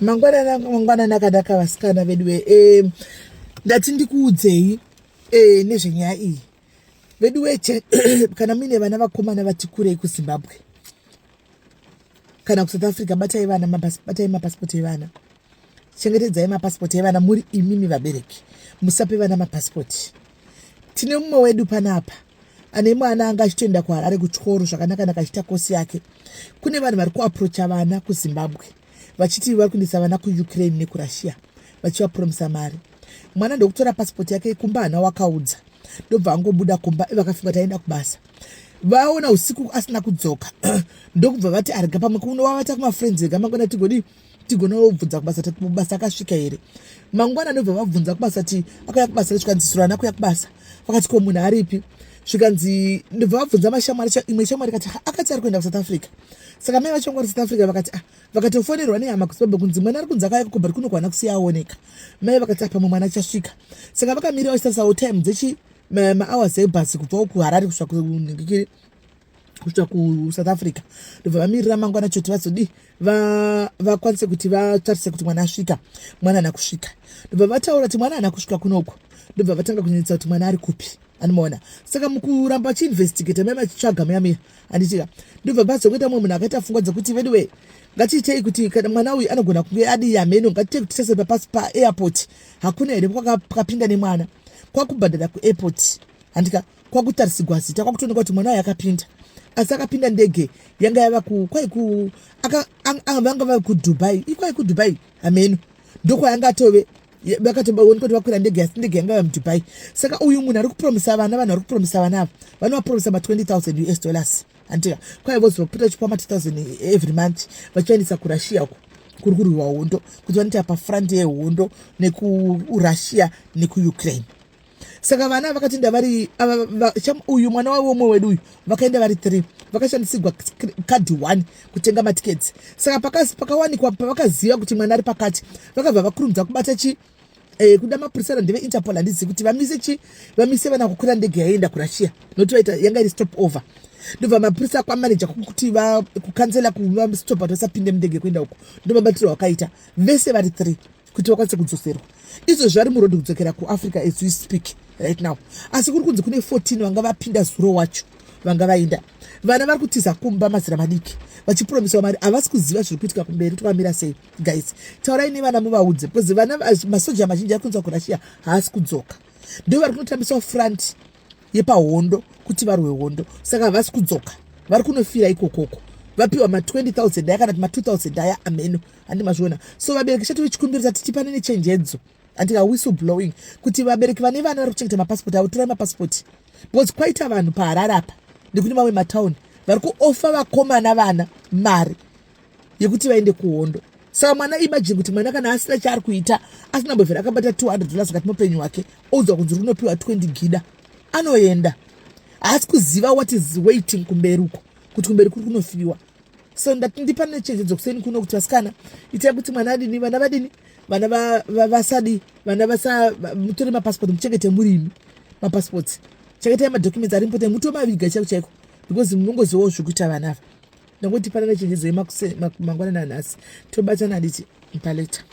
Mangwana nakadaka vasikana vedu ndati ndikuudzei nezvenyaya iyi vedu weche kana mine vana vakomana vati kurei kuZimbabwe kana kuSouth Africa batai mapasipoti evana chengetedzai mapasipoti evana muri imimi vabereki musape vana mapasipoti. Tine mumwe wedu panapa ane mwana anga achitoenda kuHarare kuchikoro zvakanaka achiita kosi yake. Kune vanhu vari kuaprocha vana kuZimbabwe vachiti vari kuendesa vana kuUkraine nekuRussia vachivapromisa mari. Mwana ndokutora pasipoti yake kumba hana wakaudza ndobva angobuda kumba vakafunga taenda kubasa vaona usiku asina kudzoka ndokubva vati arega pamwe kunovavata kumafriends ega mangwana tigonobvunza kubasa akasvika here. Mangwana ndobva vabvunza kubasa ti akauya kubasa zvikanzi nakuya kubasa vakati ko munhu aripi zvikanzi ndobva vabvunza mashamwari imwe shamwari kati akati ari kuenda kuSouth Africa. Saka mai vachongwa South Africa vakatofonerwa nehama kuZimbabwe kunzi mwana ari kunzi akauya kugobva kuno kwana kusiya aoneka. Mai vakati pamwe mwana achasvika. Saka vakamira sasawo time dzechi mahours ebhasi kubva kuHarare kusvika kuSouth Africa ndobva vamirira mangwana choti vazodi vakwanise kuti vatarise kuti mwana asvika. Mwana hana kusvika. Ndobva vataura kuti mwana hana kusvika kunoko ndobva vatanga kunyanyisa kuti mwana ari kupi anomaona. Saka mukuramba vachiinvestigate mai vachitsvaga muyamira handitika ndobva bazokuita mumwe munhu akaita pfungwa dzekuti veduwe ngatiitei kuti kana mwana uyu anogona kunge adi yameno ngatiitei kuti tese papasi paairport hakuna here kwakapinda nemwana kwakubhadhara kuairport handika kwakutarisigwa zita kwakutooneka kuti mwana uyu akapinda asi akapinda ndege yanga yava vanga vava kuDubai ikwai kuDubai ameno ndokwayanga atove vakatobaona kuti vakwira ndege asi ndege yanga yava muDubai. Saka uyu munhu ari kupromisa vana vanhu vari kupromisa vana ava vanovapromisa $20,000 handika kwai vozopota chipa $2,000 every month vachivaendesa kuRussia uko kuri kurwiwa hondo kuti vanoita pafront yehondo nekuRussia nekuUkraine. Saka vana vakati ndavari uyu mwana wavo umwe wedu uyu vakaenda vari 3 vakashandisigwa kadhi 1 kutenga matiketsi. Saka pakawanikwa pavakaziva kuti mwana ari pakati vakabva vakurumidza kubata kuda mapurisa ndeve Interpol handizivi kuti vamise vana kukwira ndege yaenda kuRussia nokuti vaita yanga iri stop over. Ndobva mapurisa kwamaneja kuti kukanzela kuvastop kuti vasapinde mundege kuenda uko ndomabatiro wakaita vese vari 3 kuti vakwanise kudzoserwa. Izvo vari murodhi kudzokera kuAfrica as we speak right now. Asi kuri kunzi kune 14 vanga vapinda zuro wacho vanga vaenda. Vana vari kutiza kumba mazira madiki vachipromisa mari havasi kuziva zviri kuitika kumberi twamira sei guys. Taurai nevana muvaudze because vana masoja mazhinji ari kunzwa kuRussia haasi kudzoka ndo vari kunotambiswa front yepahondo kuti varwe hondo. Saka havasi kudzoka vari kunofira ikokoko vapiwa $20,000 daya kana $2,000 daya ameno handimazviona. So vabereki chati vichikumbirisa titipane nechenjedzo andika whistleblowing kuti vabereki vane vana vari kuchengeta mapasipoti avo torai mapasipoti because kwaita vanhu paHarare apa nekune mamwe matauni vari kuofa vakomana vana mari yekuti vaende kuhondo. Saka mwana imagine kuti mwana kana asina chaari kuita asina mbovhera akabata $200 akati mupenyu wake oudzwa kunzi runopiwa 20 gida anoenda haasi kuziva what is waiting kumberi uko kuti kumberi kuri kunofiwa. So ndipane nechenjedzo kuseni kuno kuti vasikana itai kuti mwana adini vana vadini vana vasadi vana mutore mapasipoti muchengete murimi mapasipoti chengetai madhocuments ari important mutomaviga chaiko because munongozivawo zvekuita vana ava. Ndangoti pane nechenjedzo mangwana nanhasi tobatana handiti paleta.